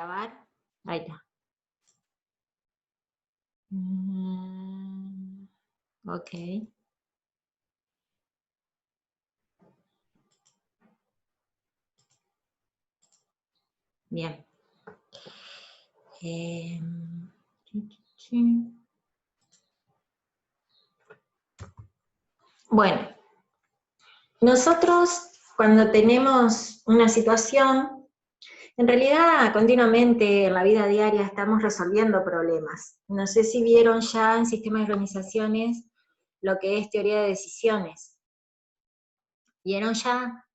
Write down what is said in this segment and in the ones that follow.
grabar. Ahí está. Ok. Bien. Bueno, nosotros cuando tenemos una situación, en realidad continuamente en la vida diaria estamos resolviendo problemas. No sé si vieron ya en sistemas de organizaciones lo que es teoría de decisiones. ¿Vieron ya?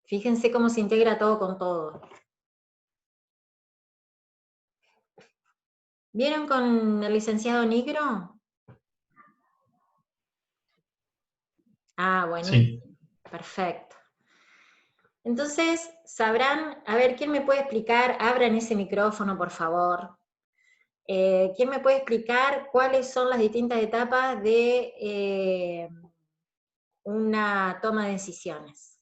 Fíjense cómo se integra todo con todo. ¿Vieron con el licenciado Nigro? Ah, buenísimo. Sí. Perfecto. Entonces, sabrán, a ver, ¿quién me puede explicar? Abran ese micrófono, por favor. ¿Quién me puede explicar cuáles son las distintas etapas de una toma de decisiones?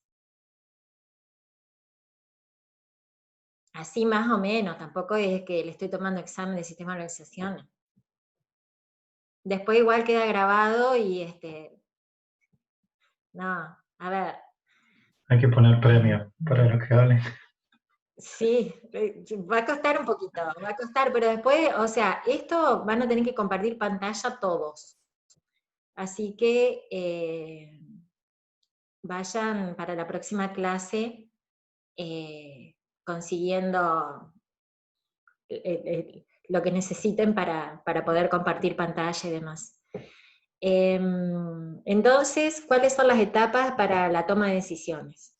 Así más o menos, tampoco es que le estoy tomando examen de sistema de organización. Después igual queda grabado y no, a ver. Hay que poner premio para los que hablen. Sí, va a costar un poquito, va a costar, pero después, o sea, esto van a tener que compartir pantalla todos. Así que vayan para la próxima clase consiguiendo lo que necesiten para poder compartir pantalla y demás. Entonces, ¿cuáles son las etapas para la toma de decisiones?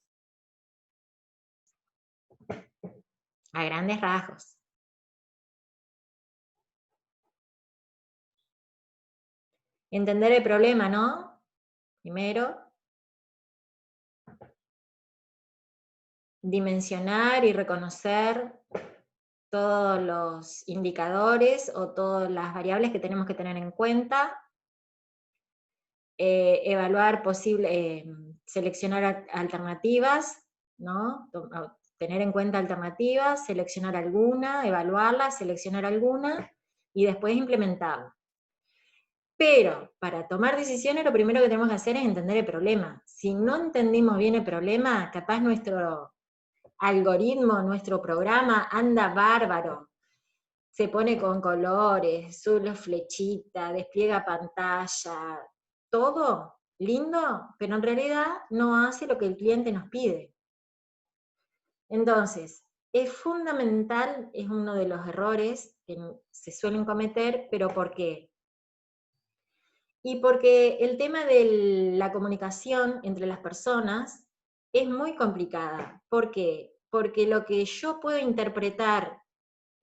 A grandes rasgos. Entender el problema, ¿no? Primero. Dimensionar y reconocer todos los indicadores o todas las variables que tenemos que tener en cuenta. Evaluar seleccionar alternativas, ¿no? Tener en cuenta alternativas, seleccionar alguna, evaluarla, seleccionar alguna, y después implementarla. Pero para tomar decisiones lo primero que tenemos que hacer es entender el problema. Si no entendimos bien el problema, capaz nuestro algoritmo, nuestro programa anda bárbaro. Se pone con colores, sube flechita, despliega pantalla, todo lindo, pero en realidad no hace lo que el cliente nos pide. Entonces, es fundamental, es uno de los errores que se suelen cometer, pero ¿por qué? Y porque el tema de la comunicación entre las personas es muy complicada. ¿Por qué? Porque lo que yo puedo interpretar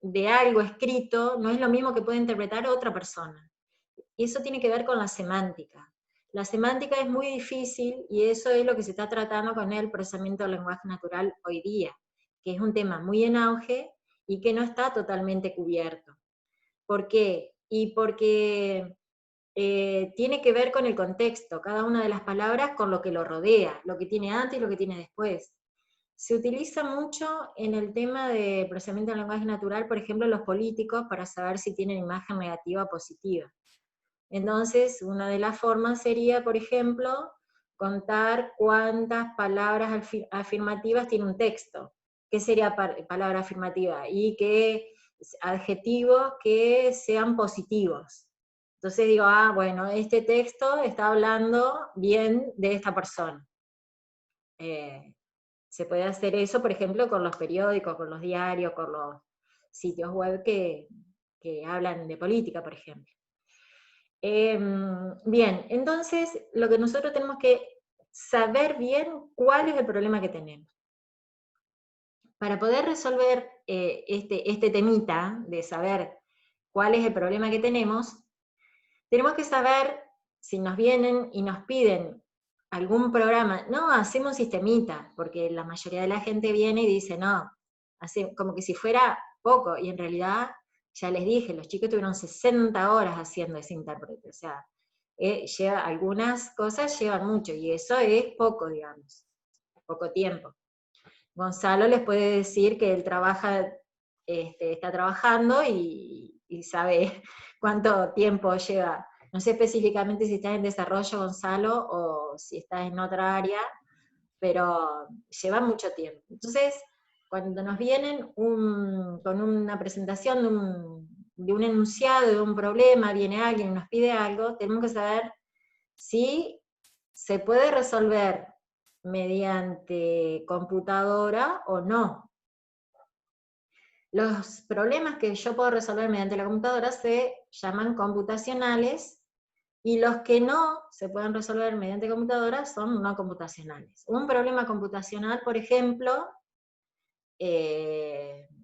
de algo escrito no es lo mismo que puede interpretar otra persona. Y eso tiene que ver con la semántica. La semántica es muy difícil y eso es lo que se está tratando con el procesamiento del lenguaje natural hoy día, que es un tema muy en auge y que no está totalmente cubierto. ¿Por qué? Y porque tiene que ver con el contexto, cada una de las palabras con lo que lo rodea, lo que tiene antes y lo que tiene después. Se utiliza mucho en el tema de procesamiento del lenguaje natural, por ejemplo, los políticos, para saber si tienen imagen negativa o positiva. Entonces, una de las formas sería, por ejemplo, contar cuántas palabras afirmativas tiene un texto. ¿Qué sería palabra afirmativa? Y qué adjetivos que sean positivos. Entonces digo, bueno, este texto está hablando bien de esta persona. Se puede hacer eso, por ejemplo, con los periódicos, con los diarios, con los sitios web que hablan de política, por ejemplo. Bien, entonces lo que nosotros tenemos que saber bien cuál es el problema que tenemos. Para poder resolver este temita de saber cuál es el problema que tenemos que saber si nos vienen y nos piden algún programa, no, hacemos un sistemita, porque la mayoría de la gente viene y dice, no, hace como que si fuera poco, y en realidad, ya les dije, los chicos tuvieron 60 horas haciendo ese intérprete, o sea, algunas cosas llevan mucho, y eso es poco, digamos, poco tiempo. Gonzalo les puede decir que él trabaja está trabajando y sabe cuánto tiempo lleva. No sé específicamente si estás en desarrollo, Gonzalo, o si estás en otra área, pero lleva mucho tiempo. Entonces, cuando nos vienen con una presentación de un enunciado, de un problema, viene alguien y nos pide algo, tenemos que saber si se puede resolver mediante computadora o no. Los problemas que yo puedo resolver mediante la computadora se llaman computacionales, y los que no se pueden resolver mediante computadora son no computacionales. Un problema computacional, por ejemplo,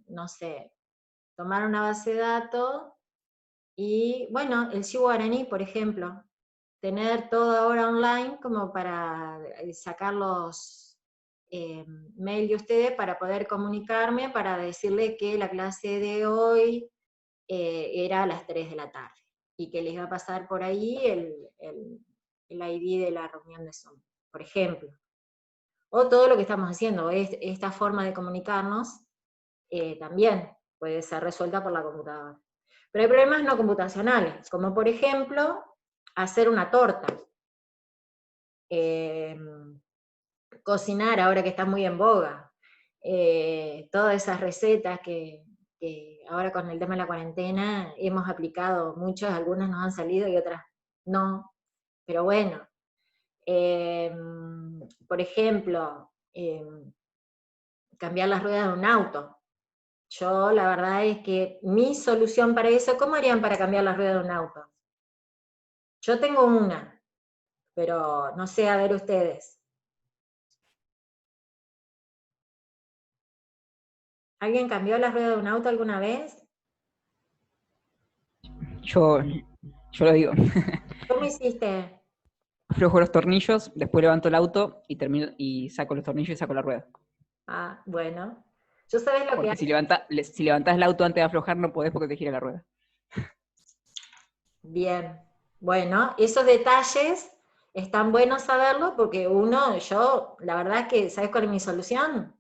no sé, tomar una base de datos y, bueno, el Guaraní, por ejemplo, tener todo ahora online como para sacar los mail de ustedes para poder comunicarme, para decirle que la clase de hoy era a las 3 de la tarde, y que les va a pasar por ahí el ID de la reunión de Zoom, por ejemplo. O todo lo que estamos haciendo, esta forma de comunicarnos, también puede ser resuelta por la computadora. Pero hay problemas no computacionales, como por ejemplo, hacer una torta. Cocinar, ahora que está muy en boga. Todas esas recetas que ahora con el tema de la cuarentena hemos aplicado muchas, algunas nos han salido y otras no, pero bueno. Por ejemplo, cambiar las ruedas de un auto. Yo la verdad es que mi solución para eso, ¿cómo harían para cambiar las ruedas de un auto? Yo tengo una, pero no sé, a ver ustedes. ¿Alguien cambió las ruedas de un auto alguna vez? Yo lo digo. ¿Cómo hiciste? Aflojo los tornillos, después levanto el auto y termino y saco los tornillos y saco la rueda. Ah, bueno. ¿Yo sabés lo que Porque hago? si levantás el auto antes de aflojar no podés porque te gira la rueda. Bien. Bueno, esos detalles están buenos saberlo porque yo, la verdad es que, ¿sabés cuál es mi solución?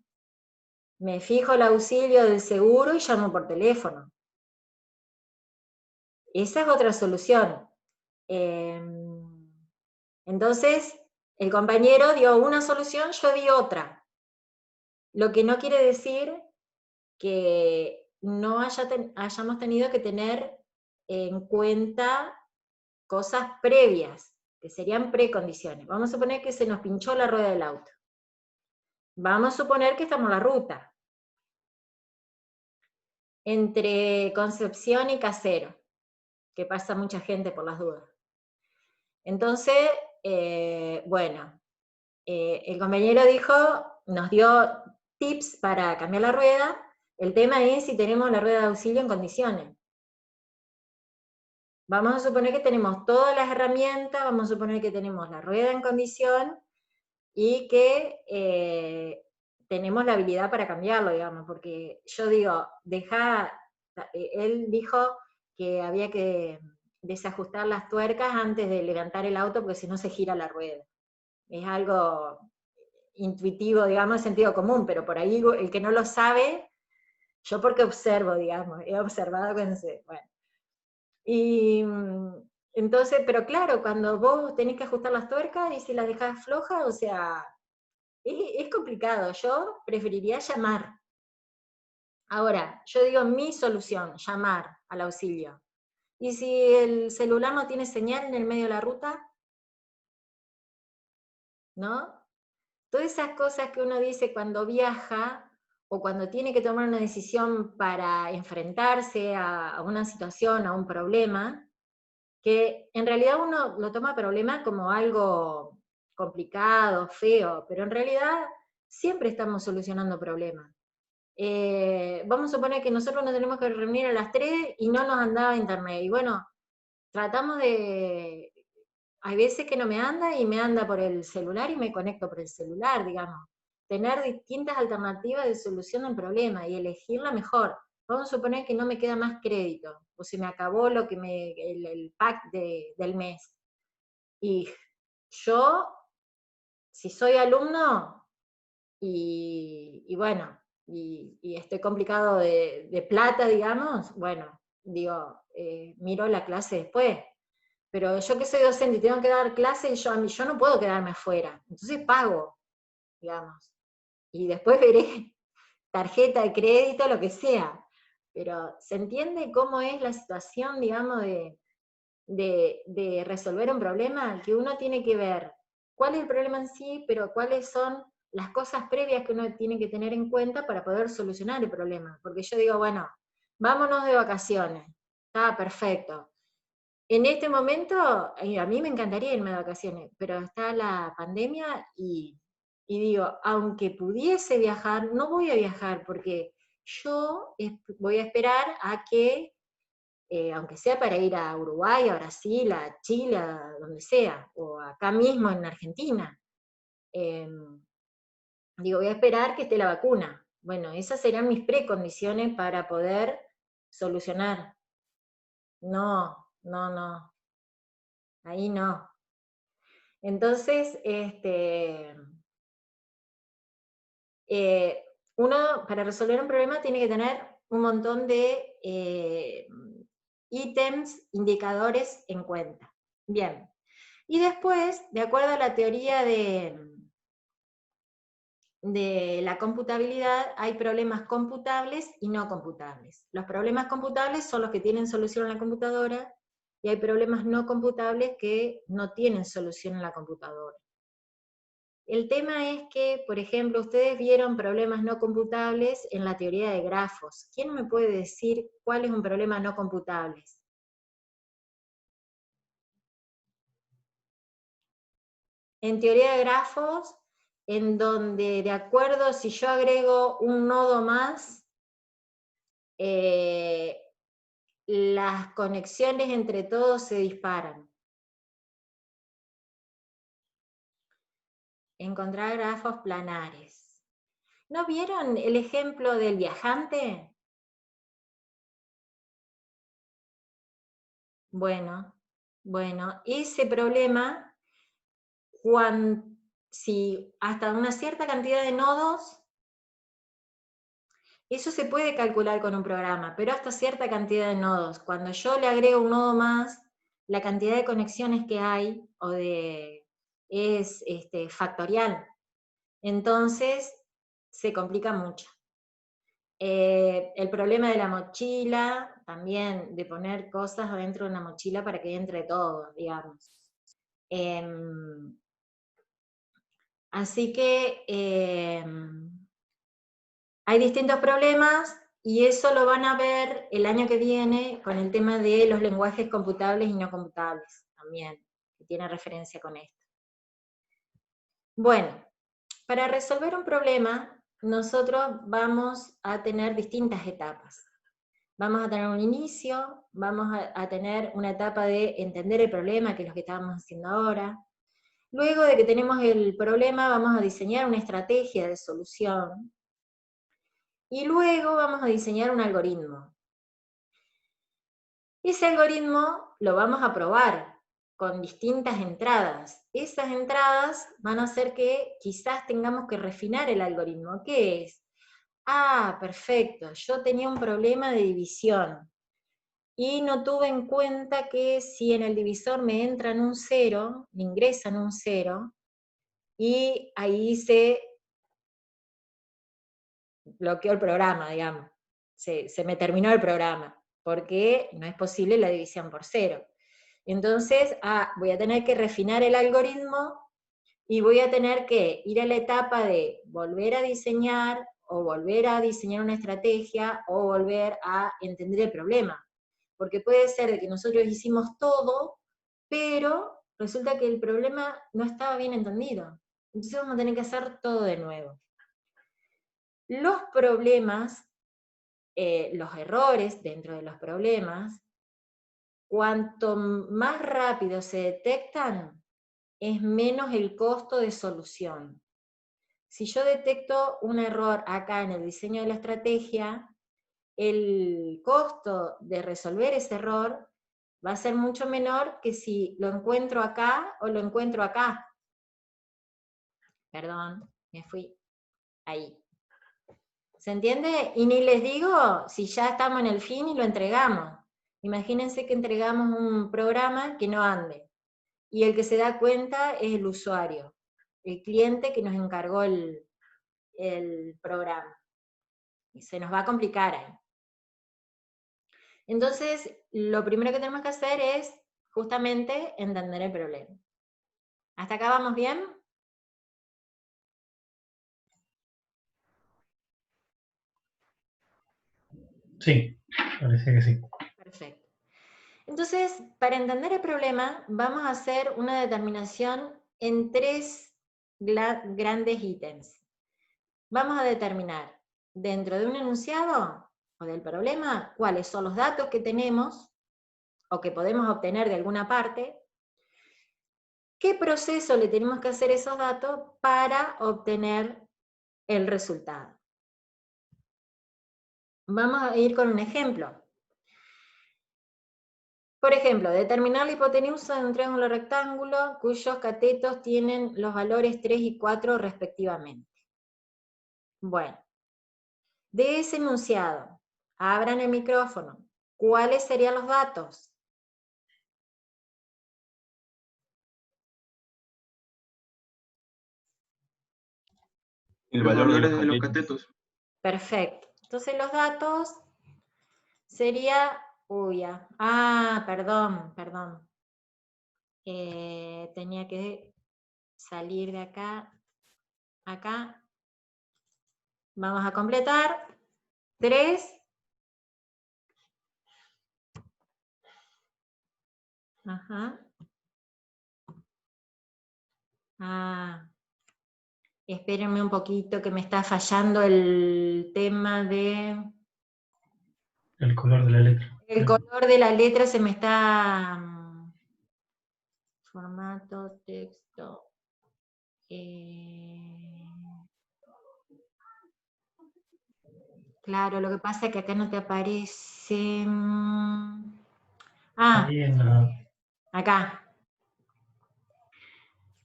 Me fijo el auxilio del seguro y llamo por teléfono. Esa es otra solución. Entonces, el compañero dio una solución, yo di otra. Lo que no quiere decir que no hayamos tenido que tener en cuenta cosas previas, que serían precondiciones. Vamos a suponer que se nos pinchó la rueda del auto. Vamos a suponer que estamos en la ruta, entre Concepción y Casero, que pasa mucha gente por las dudas. Entonces, bueno, el compañero nos dio tips para cambiar la rueda. El tema es si tenemos la rueda de auxilio en condiciones. Vamos a suponer que tenemos todas las herramientas, vamos a suponer que tenemos la rueda en condición y que tenemos la habilidad para cambiarlo, digamos, porque yo digo, él dijo que había que desajustar las tuercas antes de levantar el auto porque si no se gira la rueda. Es algo intuitivo, digamos, sentido común, pero por ahí el que no lo sabe, yo porque observo, digamos, he observado que no sé, bueno. Y entonces, pero claro, cuando vos tenés que ajustar las tuercas y si las dejás flojas, o sea, es complicado. Yo preferiría llamar. Ahora, yo digo mi solución, llamar al auxilio. ¿Y si el celular no tiene señal en el medio de la ruta? ¿No? Todas esas cosas que uno dice cuando viaja o cuando tiene que tomar una decisión para enfrentarse a una situación, a un problema, que en realidad uno lo toma problema como algo complicado, feo, pero en realidad siempre estamos solucionando problemas. Vamos a suponer que nosotros nos tenemos que reunir a las 3 y no nos andaba internet. Y bueno, tratamos de... Hay veces que no me anda y me anda por el celular y me conecto por el celular, digamos. Tener distintas alternativas de solución del problema y elegir la mejor. Vamos a suponer que no me queda más crédito, o se me acabó el pack del mes. Y yo, si soy alumno, y bueno, y estoy complicado de plata, digamos, bueno, digo, miro la clase después. Pero yo que soy docente y tengo que dar clase, yo no puedo quedarme afuera. Entonces pago, digamos. Y después veré tarjeta de crédito, lo que sea. Pero ¿se entiende cómo es la situación, digamos, de resolver un problema? Que uno tiene que ver cuál es el problema en sí, pero cuáles son las cosas previas que uno tiene que tener en cuenta para poder solucionar el problema. Porque yo digo, bueno, vámonos de vacaciones. Está perfecto. En este momento, a mí me encantaría irme de vacaciones, pero está la pandemia y digo, aunque pudiese viajar, no voy a viajar porque yo voy a esperar a que, aunque sea para ir a Uruguay, a Brasil, a Chile, a donde sea, o acá mismo en Argentina, digo, voy a esperar que esté la vacuna. Bueno, esas serán mis precondiciones para poder solucionar. No, no, no, ahí no. Entonces, uno para resolver un problema tiene que tener un montón de ítems, indicadores en cuenta. Bien. Y después, de acuerdo a la teoría de la computabilidad, hay problemas computables y no computables. Los problemas computables son los que tienen solución en la computadora, y hay problemas no computables que no tienen solución en la computadora. El tema es que, por ejemplo, ustedes vieron problemas no computables en la teoría de grafos. ¿Quién me puede decir cuál es un problema no computable? En teoría de grafos, en donde de acuerdo, si yo agrego un nodo más, las conexiones entre todos se disparan. Encontrar grafos planares. ¿No vieron el ejemplo del viajante? Bueno, ese problema, si hasta una cierta cantidad de nodos, eso se puede calcular con un programa, pero hasta cierta cantidad de nodos. Cuando yo le agrego un nodo más, la cantidad de conexiones que hay es factorial. Entonces, se complica mucho. El problema de la mochila, también de poner cosas adentro de una mochila para que entre todo, digamos. Así que hay distintos problemas y eso lo van a ver el año que viene con el tema de los lenguajes computables y no computables también, que tiene referencia con esto. Bueno, para resolver un problema, nosotros vamos a tener distintas etapas. Vamos a tener un inicio, vamos a tener una etapa de entender el problema, que es lo que estábamos haciendo ahora. Luego de que tenemos el problema, vamos a diseñar una estrategia de solución. Y luego vamos a diseñar un algoritmo. Ese algoritmo lo vamos a probar con distintas entradas. Esas entradas van a hacer que quizás tengamos que refinar el algoritmo. ¿Qué es? Ah, perfecto, yo tenía un problema de división y no tuve en cuenta que si en el divisor me entran un 0, me ingresan un 0, y ahí se bloqueó el programa, digamos. Se me terminó el programa, porque no es posible la división por 0. Entonces, voy a tener que refinar el algoritmo y voy a tener que ir a la etapa de volver a diseñar, o volver a diseñar una estrategia, o volver a entender el problema. Porque puede ser de que nosotros hicimos todo, pero resulta que el problema no estaba bien entendido. Entonces vamos a tener que hacer todo de nuevo. Los problemas, los errores dentro de los problemas, cuanto más rápido se detectan, es menos el costo de solución. Si yo detecto un error acá en el diseño de la estrategia, el costo de resolver ese error va a ser mucho menor que si lo encuentro acá o lo encuentro acá. Perdón, me fui ahí. ¿Se entiende? Y ni les digo si ya estamos en el fin y lo entregamos. Imagínense que entregamos un programa que no ande, y el que se da cuenta es el usuario, el cliente que nos encargó el programa. Y se nos va a complicar ahí. Entonces, lo primero que tenemos que hacer es justamente entender el problema. ¿Hasta acá vamos bien? Sí, parece que sí. Perfecto. Entonces, para entender el problema, vamos a hacer una determinación en 3 grandes ítems. Vamos a determinar, dentro de un enunciado o del problema, cuáles son los datos que tenemos o que podemos obtener de alguna parte, qué proceso le tenemos que hacer a esos datos para obtener el resultado. Vamos a ir con un ejemplo. Por ejemplo, determinar la hipotenusa de un triángulo rectángulo cuyos catetos tienen los valores 3 y 4 respectivamente. Bueno, de ese enunciado, abran el micrófono. ¿Cuáles serían los datos? El valor de los catetos. Perfecto. Entonces los datos sería... perdón. Tenía que salir de acá. Acá. Vamos a completar. 3. Ajá. Espérenme un poquito que me está fallando el tema de... El color de la letra. El color de la letra se me está... Formato, texto... Claro, lo que pasa es que acá no te aparece... Ahí en la... Acá.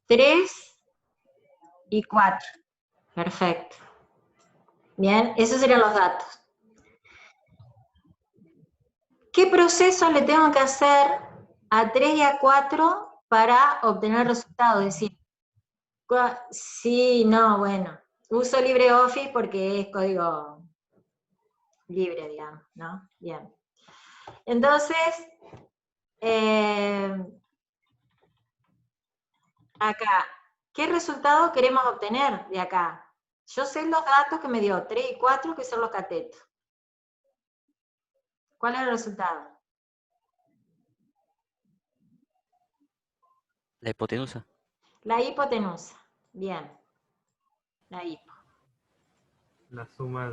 3 y 4. Perfecto. Bien, esos serían los datos. ¿Qué proceso le tengo que hacer a 3 y a 4 para obtener el resultado? Es decir, sí, no, bueno. Uso LibreOffice porque es código libre, digamos, ¿no? Bien. Entonces, acá, ¿qué resultado queremos obtener de acá? Yo sé los datos que me dio 3 y 4, que son los catetos. ¿Cuál es el resultado? La hipotenusa. La hipotenusa. Bien. La hipo. La suma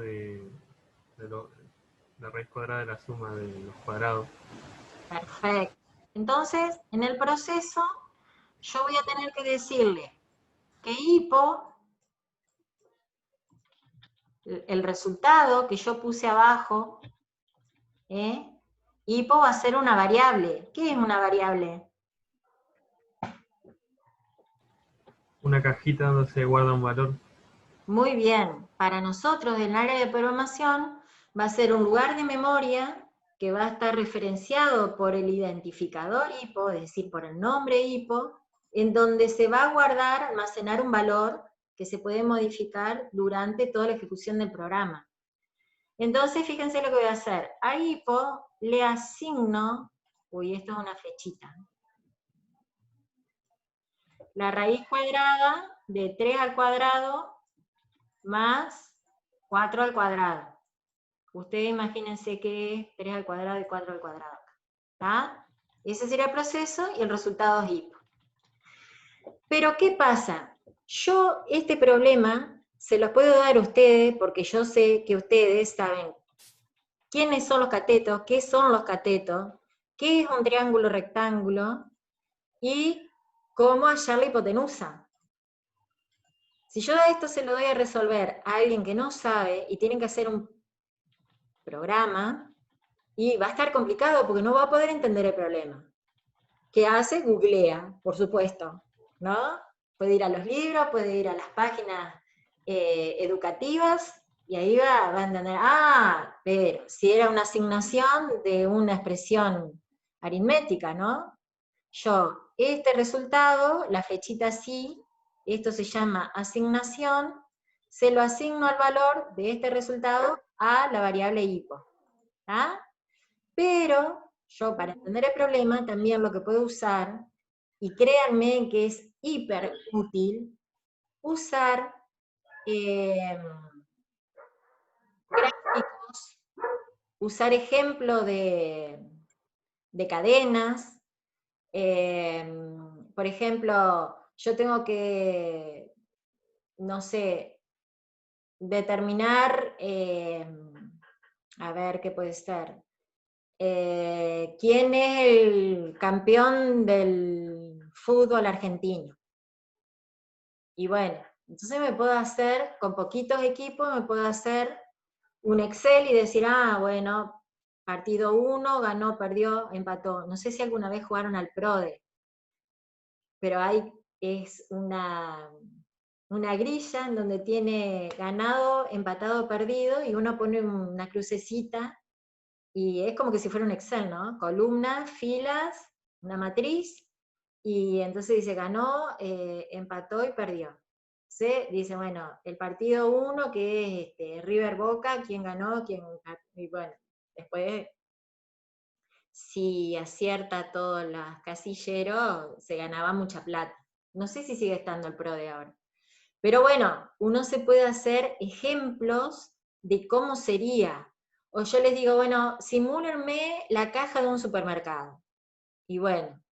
la raíz cuadrada de la suma de los cuadrados. Perfecto. Entonces, en el proceso, yo voy a tener que decirle que hipo, el resultado que yo puse abajo, hipo va a ser una variable. ¿Qué es una variable? Una cajita donde se guarda un valor. Muy bien. Para nosotros, en el área de programación, va a ser un lugar de memoria que va a estar referenciado por el identificador hipo, es decir, por el nombre hipo, en donde se va a guardar, almacenar un valor que se puede modificar durante toda la ejecución del programa. Entonces, fíjense lo que voy a hacer. A hipo le asigno, esto es una flechita, la raíz cuadrada de 3 al cuadrado más 4 al cuadrado. Ustedes imagínense que es 3 al cuadrado y 4 al cuadrado. ¿Está? Ese sería el proceso y el resultado es hipo. Pero, ¿qué pasa? Yo este problema se los puedo dar a ustedes porque yo sé que ustedes saben quiénes son los catetos, qué son los catetos, qué es un triángulo rectángulo y cómo hallar la hipotenusa. Si yo esto se lo doy a resolver a alguien que no sabe y tiene que hacer un programa, y va a estar complicado porque no va a poder entender el problema. ¿Qué hace? Googlea, por supuesto, ¿no? Puede ir a los libros, puede ir a las páginas educativas Y ahí va a entender, pero si era una asignación de una expresión aritmética, ¿no? Yo, este resultado, la flechita así, esto se llama asignación, se lo asigno al valor de este resultado a la variable hipo. ¿Ah? Pero yo, para entender el problema, también lo que puedo usar, y créanme que es hiper útil, usar gráficos, usar ejemplos de cadenas. Por ejemplo, yo tengo que, no sé, determinar, a ver qué puede ser, quién es el campeón del fútbol argentino. Y bueno, entonces me puedo hacer, con poquitos equipos, me puedo hacer un Excel y decir, bueno, partido 1, ganó, perdió, empató. No sé si alguna vez jugaron al PRODE, pero es una grilla en donde tiene ganado, empatado, perdido, y uno pone una crucecita, y es como que si fuera un Excel, ¿no? Columnas, filas, una matriz, y entonces dice ganó, empató y perdió. Dice, bueno, el partido 1, que es River Boca, quién ganó, y bueno, después, si acierta todos los casilleros, se ganaba mucha plata. No sé si sigue estando el PRO de ahora. Pero bueno, uno se puede hacer ejemplos de cómo sería. O yo les digo, bueno, simúlenme la caja de un supermercado. Y bueno,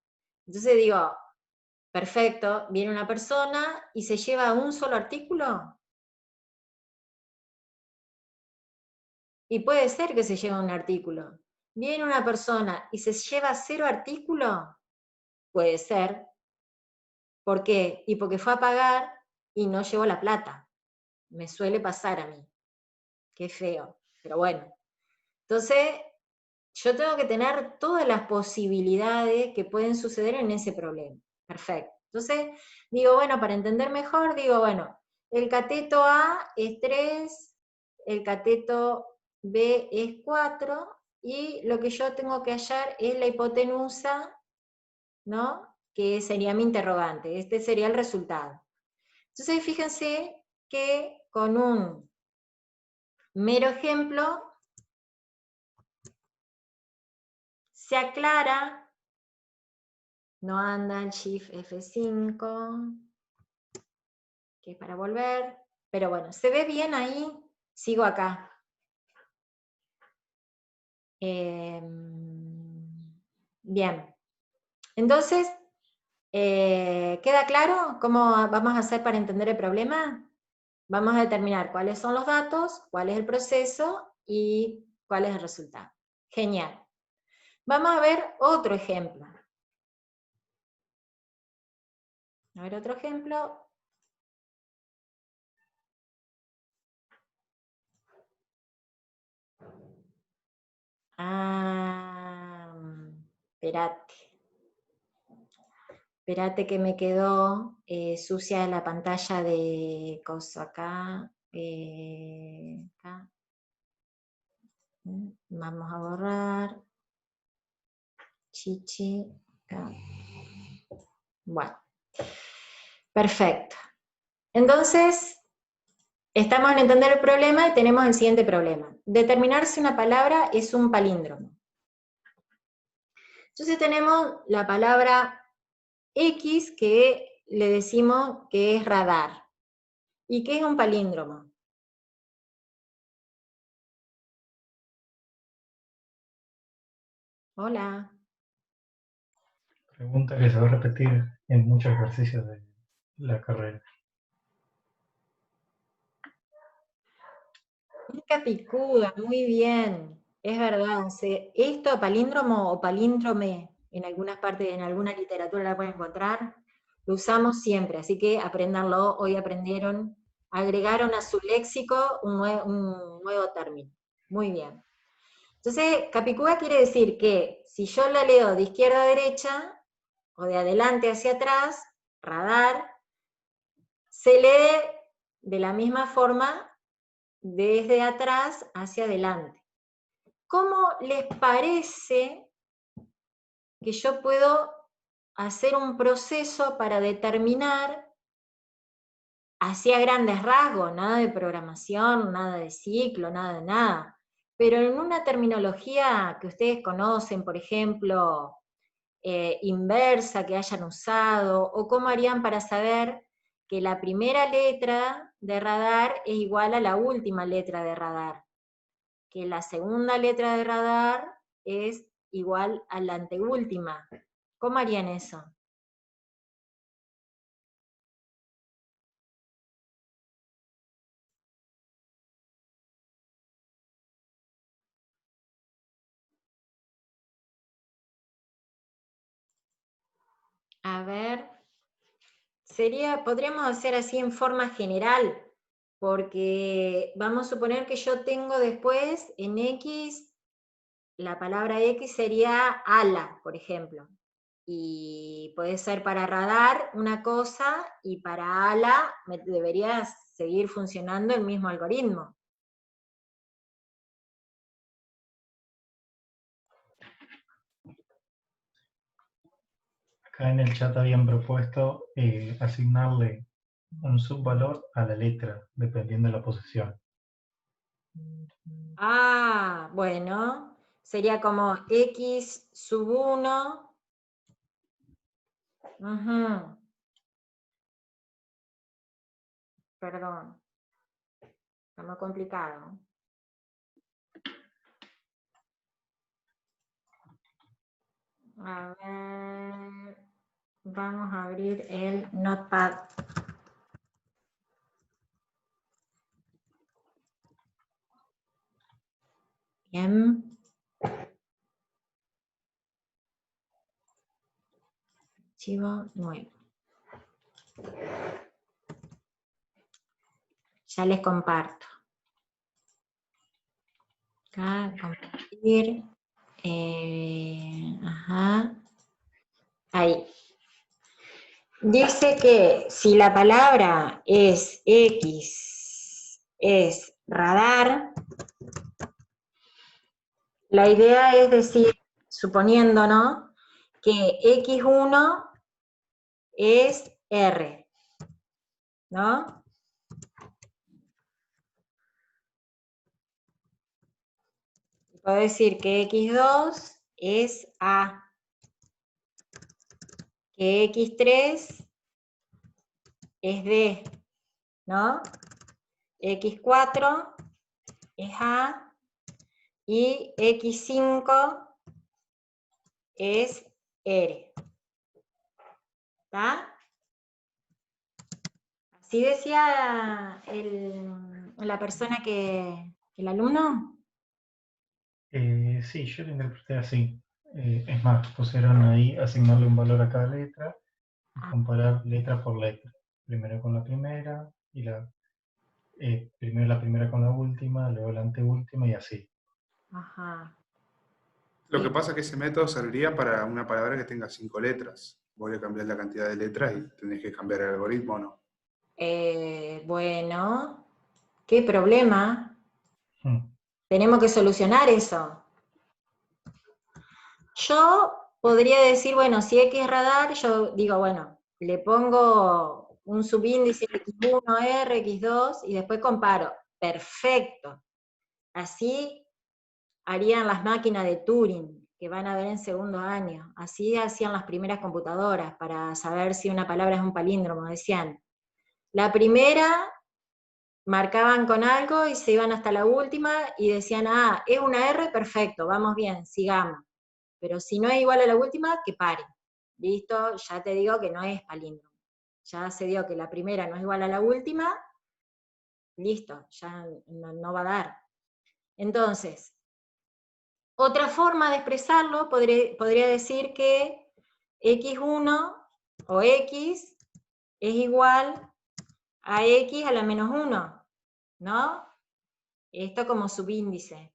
entonces digo, perfecto, viene una persona y se lleva un solo artículo. Y puede ser que se lleve un artículo. Viene una persona y se lleva 0 artículos. Puede ser. ¿Por qué? Y porque fue a pagar y no llevó la plata. Me suele pasar a mí. Qué feo. Pero bueno. Entonces, yo tengo que tener todas las posibilidades que pueden suceder en ese problema. Perfecto. Entonces, digo, bueno, para entender mejor, digo, bueno, el cateto A es 3, el cateto B es 4, y lo que yo tengo que hallar es la hipotenusa, ¿no? Que sería mi interrogante. Este sería el resultado. Entonces, fíjense que con un mero ejemplo se aclara. No anda el Shift F5, que es para volver, pero bueno, ¿se ve bien ahí? Sigo acá. Bien. Entonces, ¿queda claro cómo vamos a hacer para entender el problema? Vamos a determinar cuáles son los datos, cuál es el proceso y cuál es el resultado. Genial. Vamos a ver otro ejemplo. A ver otro ejemplo. Espérate. Espérate que me quedó sucia la pantalla de cosa acá. Acá. Vamos a borrar. Chichi. Acá. Bueno. Perfecto. Entonces, estamos en entender el problema y tenemos el siguiente problema. Determinar si una palabra es un palíndromo. Entonces tenemos la palabra X, que le decimos que es radar. ¿Y qué es un palíndromo? Hola. Pregunta que se va a repetir en muchos ejercicios de la carrera. Mica picuda, muy bien. Es verdad. Esto, palíndromo o palíndrome, en algunas partes, en alguna literatura la pueden encontrar, lo usamos siempre, así que apréndanlo. Hoy aprendieron, agregaron a su léxico un nuevo término. Muy bien. Entonces, capicúa quiere decir que si yo la leo de izquierda a derecha, o de adelante hacia atrás, radar, se lee de la misma forma desde atrás hacia adelante. ¿Cómo les parece que yo puedo hacer un proceso para determinar, así a grandes rasgos, nada de programación, nada de ciclo, nada de nada, pero en una terminología que ustedes conocen, por ejemplo, inversa que hayan usado, o cómo harían para saber que la primera letra de radar es igual a la última letra de radar, que la segunda letra de radar es igual a la anteúltima? ¿Cómo harían eso? A ver, podríamos hacer así en forma general, porque vamos a suponer que yo tengo después en X, la palabra X sería ala, por ejemplo, y puede ser para radar una cosa, y para ala debería seguir funcionando el mismo algoritmo. Acá en el chat habían propuesto asignarle un subvalor a la letra, dependiendo de la posición. Ah, bueno, sería como X sub 1. Perdón, está muy complicado. A ver, vamos a abrir el Notepad. Bien. Archivo nuevo. Ya les comparto. Acá, compartir. Ajá. Ahí. Dice que si la palabra es X, es radar, la idea es decir, suponiendo, ¿no?, que X1 es R, ¿no? Puedo decir que X2 es A, que X3 es D, ¿no? X4 es A y X5 es R. ¿Está? ¿Así decía la persona el alumno? Sí, yo lo interpreté así. Es más, pusieron ahí asignarle un valor a cada letra y comparar letra por letra. Primero con la primera, y primero la primera con la última, luego la anteúltima y así. Ajá. Lo que pasa es que ese método serviría para una palabra que tenga 5 letras. Voy a cambiar la cantidad de letras y tenés que cambiar el algoritmo, ¿o no? Bueno, ¿qué problema? Hmm. Tenemos que solucionar eso. Yo podría decir, bueno, si X es radar, yo digo, bueno, le pongo un subíndice X1, R, X2, y después comparo. Perfecto. Así harían las máquinas de Turing, que van a ver en segundo año. Así hacían las primeras computadoras, para saber si una palabra es un palíndromo. Decían, la primera marcaban con algo y se iban hasta la última y decían, ah, es una R, perfecto, vamos bien, sigamos. Pero si no es igual a la última, que pare. Listo, ya te digo que no es palíndromo. Ya se dio que la primera no es igual a la última, listo, ya no va a dar. Entonces, otra forma de expresarlo podría decir que X1 o X es igual a X a la menos 1, ¿no? Esto como subíndice,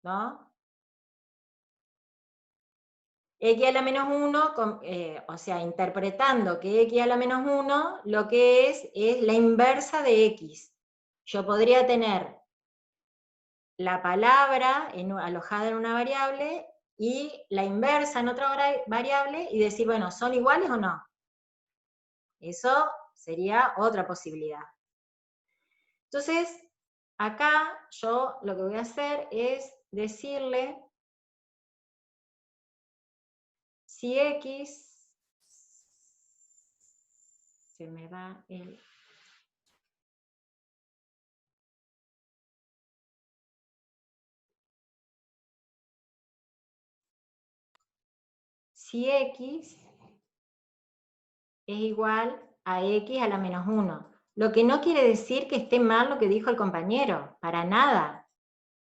¿no? X a la menos 1, o sea, interpretando que X a la menos 1, lo que es la inversa de X. Yo podría tener la palabra alojada en una variable y la inversa en otra variable y decir, bueno, ¿son iguales o no? Eso sería otra posibilidad. Entonces, acá yo lo que voy a hacer es decirle si X, se me va el... Si X es igual a X a la menos 1. Lo que no quiere decir que esté mal lo que dijo el compañero, para nada.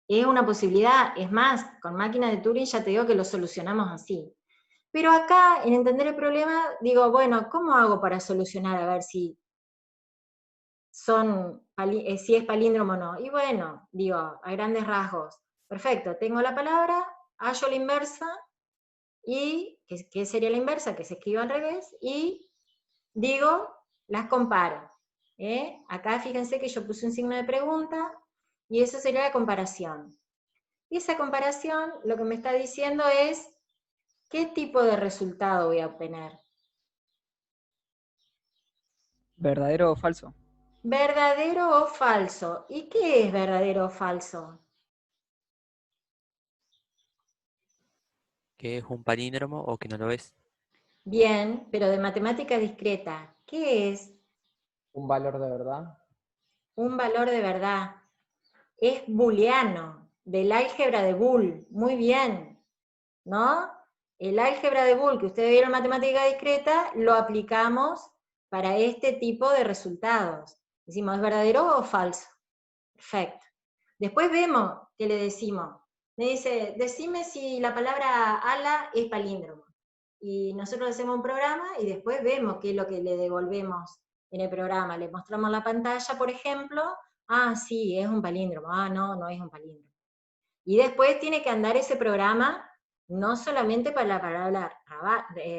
Es una posibilidad, es más, con máquina de Turing ya te digo que lo solucionamos así. Pero acá, en entender el problema, digo, bueno, ¿cómo hago para solucionar a ver si es palíndromo o no? Y bueno, digo, a grandes rasgos, perfecto, tengo la palabra, hallo la inversa, y ¿qué sería la inversa? Que se escriba al revés, y digo, las comparo. Acá fíjense que yo puse un signo de pregunta, y eso sería la comparación. Y esa comparación lo que me está diciendo es, ¿qué tipo de resultado voy a obtener? ¿Verdadero o falso? ¿Verdadero o falso? ¿Y qué es verdadero o falso? ¿Que es un palíndromo o que no lo es? Bien, pero de matemática discreta, ¿qué es Un valor de verdad. un valor de verdad? Es booleano, del álgebra de Boole, muy bien, ¿no? El álgebra de Boole que ustedes vieron en matemática discreta, lo aplicamos para este tipo de resultados. Decimos, ¿es verdadero o falso? Perfecto. Después vemos qué le decimos. Me dice, decime si la palabra ala es palíndromo. Y nosotros hacemos un programa y después vemos qué es lo que le devolvemos en el programa. Le mostramos la pantalla, por ejemplo, ah, sí, es un palíndromo, ah, no, no es un palíndromo. Y después tiene que andar ese programa no solamente para la palabra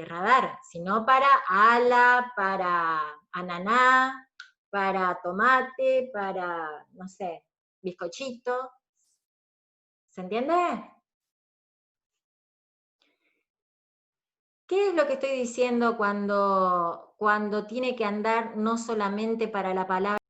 radar, sino para ala, para ananá, para tomate, para, no sé, bizcochito. ¿Se entiende? ¿Qué es lo que estoy diciendo cuando tiene que andar no solamente para la palabra